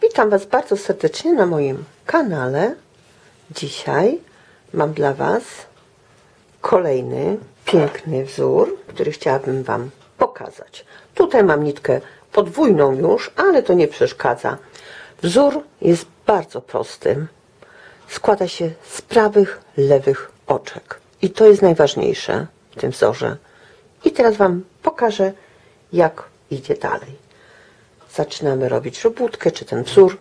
Witam Was bardzo serdecznie na moim kanale. Dzisiaj mam dla Was kolejny piękny wzór, który chciałabym Wam pokazać. Tutaj mam nitkę podwójną już, ale to nie przeszkadza. Wzór jest bardzo prosty. Składa się z prawych, lewych oczek. I to jest najważniejsze w tym wzorze. I teraz Wam pokażę, jak idzie dalej. Zaczynamy robić robótkę, czy ten wzór.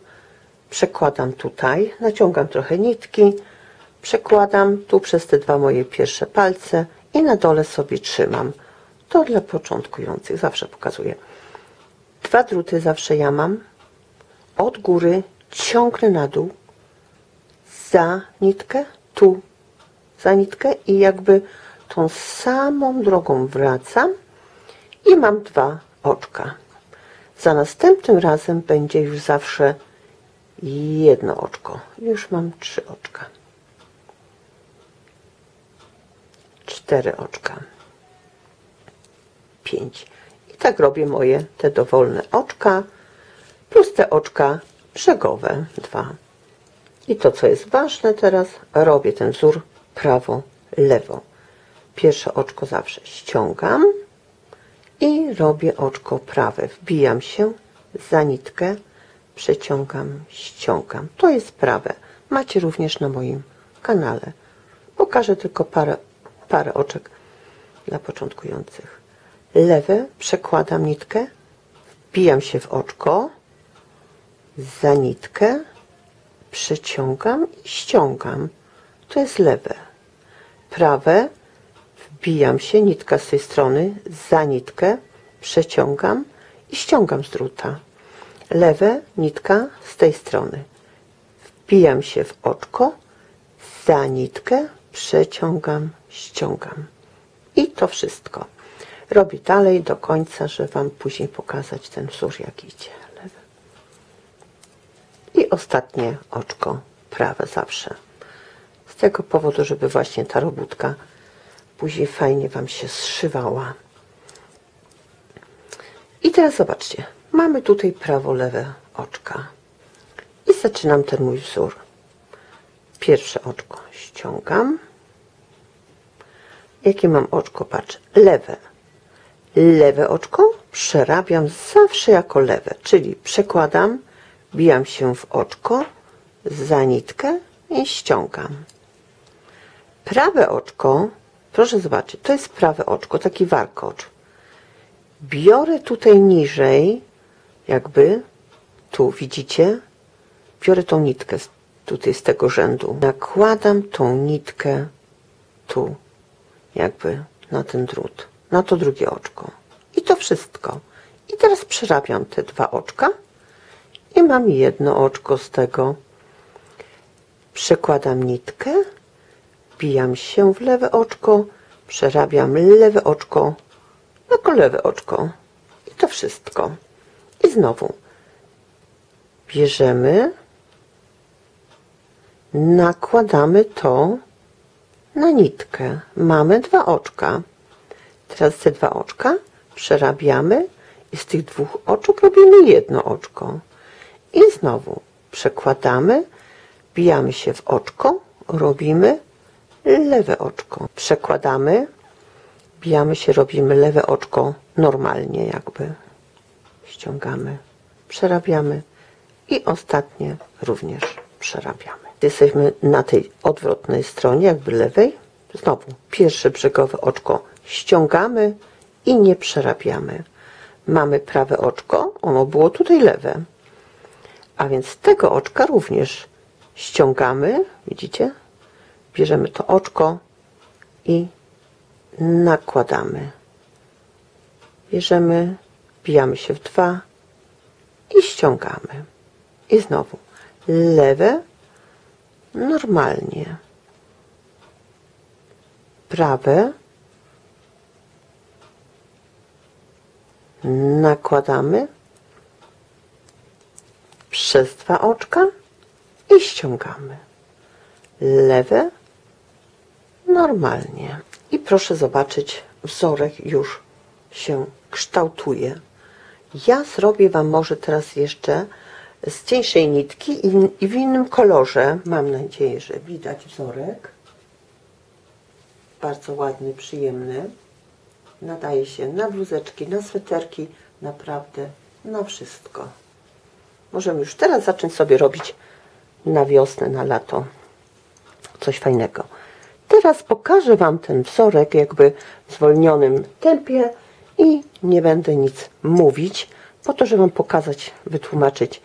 Przekładam tutaj, naciągam trochę nitki, przekładam tu przez te dwa moje pierwsze palce i na dole sobie trzymam. To dla początkujących, zawsze pokazuję. Dwa druty zawsze ja mam. Od góry ciągnę na dół, za nitkę, tu za nitkę i jakby tą samą drogą wracam i mam dwa oczka. Za następnym razem będzie już zawsze jedno oczko. Już mam 3 oczka. 4 oczka. 5. I tak robię moje te dowolne oczka plus te oczka brzegowe 2. I to, co jest ważne teraz, robię ten wzór prawo, lewo. Pierwsze oczko zawsze ściągam i robię oczko prawe. Wbijam się za nitkę, przeciągam, ściągam. To jest prawe. Macie również na moim kanale. Pokażę tylko parę oczek dla początkujących. Lewe, przekładam nitkę, wbijam się w oczko, za nitkę, przeciągam i ściągam. To jest lewe. Prawe, wbijam się, nitka z tej strony, za nitkę, przeciągam i ściągam z druta. Lewe, nitka z tej strony. Wbijam się w oczko, za nitkę, przeciągam, ściągam. I to wszystko. Robię dalej do końca, żeby Wam później pokazać ten wzór, jak idzie. Lewe. I ostatnie oczko prawe zawsze. Z tego powodu, żeby właśnie ta robótka później fajnie Wam się zszywała. I teraz zobaczcie. Mamy tutaj prawo-lewe oczka. I zaczynam ten mój wzór. Pierwsze oczko ściągam. Jakie mam oczko? Patrz. Lewe. Lewe oczko przerabiam zawsze jako lewe. Czyli przekładam, bijam się w oczko, za nitkę i ściągam. Prawe oczko, proszę zobaczyć, to jest prawe oczko, taki warkocz. Biorę tutaj niżej, jakby, tu widzicie, biorę tą nitkę tutaj z tego rzędu. Nakładam tą nitkę tu, jakby na ten drut, na to drugie oczko. I to wszystko. I teraz przerabiam te dwa oczka i mam jedno oczko z tego. Przekładam nitkę, wbijam się w lewe oczko, przerabiam lewe oczko jako lewe oczko. I to wszystko. I znowu bierzemy, nakładamy to na nitkę. Mamy dwa oczka. Teraz te dwa oczka przerabiamy i z tych dwóch oczek robimy jedno oczko. I znowu przekładamy, wbijamy się w oczko, robimy lewe oczko. Przekładamy, wbijamy się, robimy lewe oczko normalnie jakby. Ściągamy, przerabiamy i ostatnie również przerabiamy. Jesteśmy na tej odwrotnej stronie, jakby lewej. Znowu pierwsze brzegowe oczko ściągamy i nie przerabiamy. Mamy prawe oczko, ono było tutaj lewe. A więc z tego oczka również ściągamy, widzicie? Bierzemy to oczko i nakładamy. Bierzemy, wbijamy się w dwa i ściągamy. I znowu lewe, normalnie. Prawe, nakładamy przez dwa oczka i ściągamy. Lewe, normalnie. I proszę zobaczyć, wzorek już się kształtuje. Ja zrobię Wam może teraz jeszcze z cieńszej nitki i w innym kolorze. Mam nadzieję, że widać wzorek. Bardzo ładny, przyjemny. Nadaje się na bluzeczki, na sweterki, naprawdę na wszystko. Możemy już teraz zacząć sobie robić na wiosnę, na lato coś fajnego. Teraz pokażę Wam ten wzorek jakby w zwolnionym tempie i nie będę nic mówić, po to, żeby Wam pokazać, wytłumaczyć.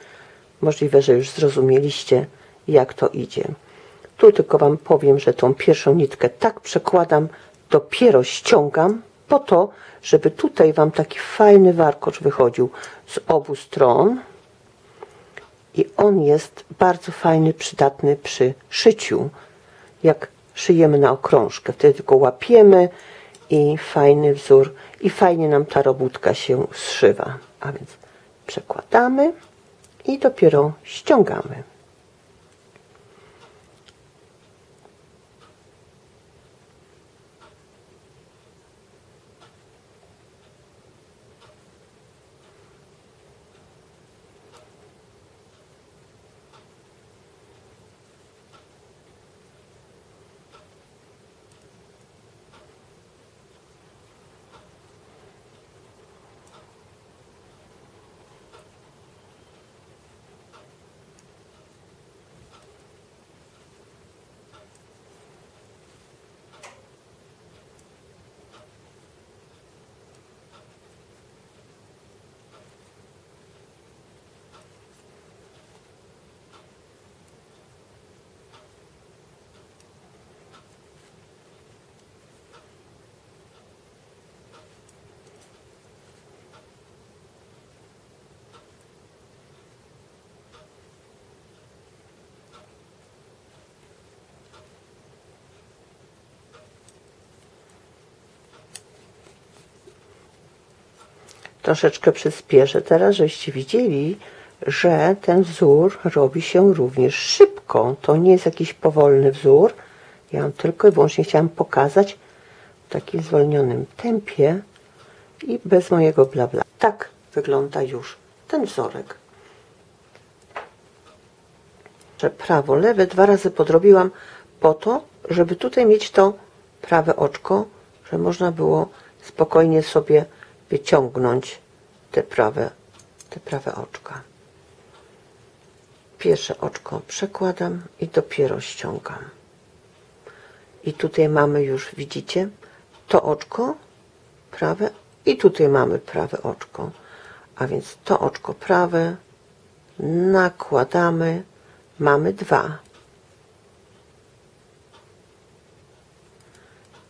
Możliwe, że już zrozumieliście, jak to idzie. Tu tylko Wam powiem, że tą pierwszą nitkę tak przekładam, dopiero ściągam, po to, żeby tutaj Wam taki fajny warkocz wychodził z obu stron. I on jest bardzo fajny, przydatny przy szyciu, jak szyjemy na okrążkę. Wtedy tylko łapiemy i fajny wzór i fajnie nam ta robótka się zszywa. A więc przekładamy i dopiero ściągamy. Troszeczkę przyspieszę teraz, żebyście widzieli, że ten wzór robi się również szybko. To nie jest jakiś powolny wzór. Ja wam tylko i wyłącznie chciałam pokazać w takim zwolnionym tempie i bez mojego bla bla. Tak wygląda już ten wzorek. Prawo, lewe 2 razy podrobiłam po to, żeby tutaj mieć to prawe oczko, żeby można było spokojnie sobie wyciągnąć te prawe oczka. Pierwsze oczko przekładam i dopiero ściągam. I tutaj mamy już, widzicie, to oczko prawe i tutaj mamy prawe oczko. A więc to oczko prawe nakładamy, mamy 2.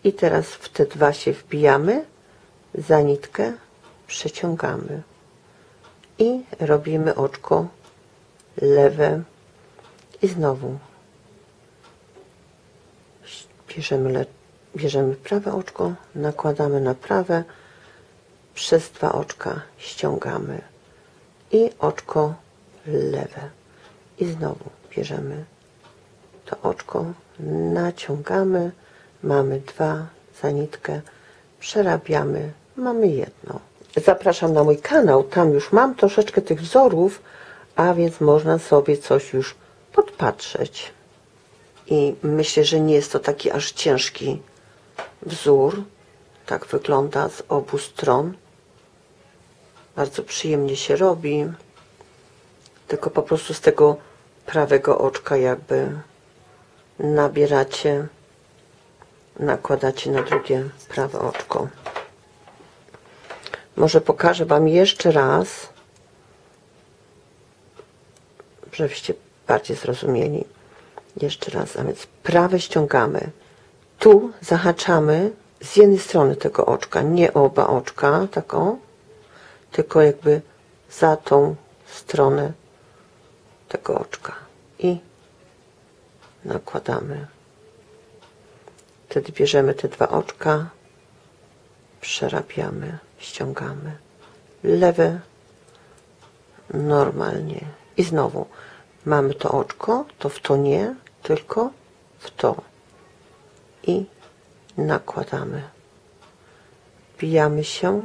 I teraz w te 2 się wbijamy, za nitkę przeciągamy i robimy oczko lewe i znowu bierzemy prawe oczko, nakładamy na prawe, przez 2 oczka ściągamy i oczko lewe i znowu bierzemy to oczko, naciągamy, mamy 2, za nitkę przerabiamy, mamy 1. Zapraszam na mój kanał, tam już mam troszeczkę tych wzorów, a więc można sobie coś już podpatrzeć. I myślę, że nie jest to taki aż ciężki wzór. Tak wygląda z obu stron. Bardzo przyjemnie się robi. Tylko po prostu z tego prawego oczka jakby nabieracie, nakładacie na drugie prawe oczko. Może pokażę Wam jeszcze raz, żebyście bardziej zrozumieli. Jeszcze raz, a więc prawe ściągamy. Tu zahaczamy z jednej strony tego oczka, nie oba oczka, taką, tylko jakby za tą stronę tego oczka. I nakładamy. Wtedy bierzemy te 2 oczka, przerabiamy, ściągamy. Lewe normalnie. I znowu mamy to oczko, to w to nie, tylko w to. I nakładamy. Wbijamy się,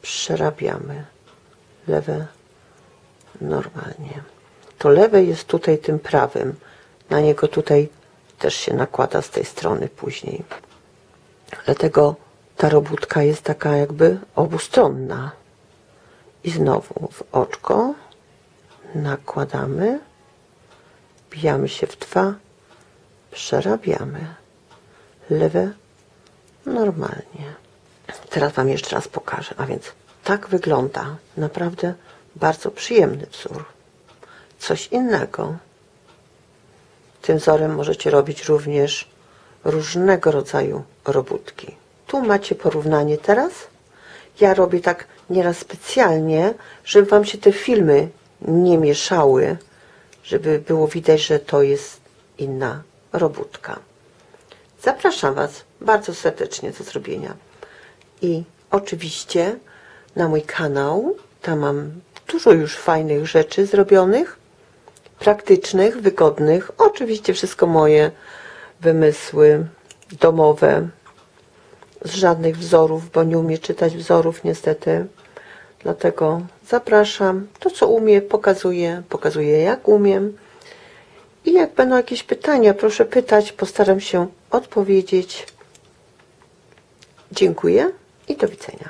przerabiamy. Lewe normalnie. To lewe jest tutaj tym prawym. Na niego tutaj też się nakłada z tej strony później. Dlatego ta robótka jest taka jakby obustronna. I znowu w oczko nakładamy, wbijamy się w dwa, przerabiamy. Lewe normalnie. Teraz Wam jeszcze raz pokażę. A więc tak wygląda naprawdę bardzo przyjemny wzór. Coś innego. Tym wzorem możecie robić również różnego rodzaju robótki. Tu macie porównanie teraz. Ja robię tak nieraz specjalnie, żeby Wam się te filmy nie mieszały, żeby było widać, że to jest inna robótka. Zapraszam Was bardzo serdecznie do zrobienia. I oczywiście na mój kanał, tam mam dużo już fajnych rzeczy zrobionych, praktycznych, wygodnych. Oczywiście wszystko moje wymysły domowe, z żadnych wzorów, bo nie umiem czytać wzorów niestety. Dlatego zapraszam. To co umiem pokazuję jak umiem. I jak będą jakieś pytania, proszę pytać, postaram się odpowiedzieć. Dziękuję i do widzenia.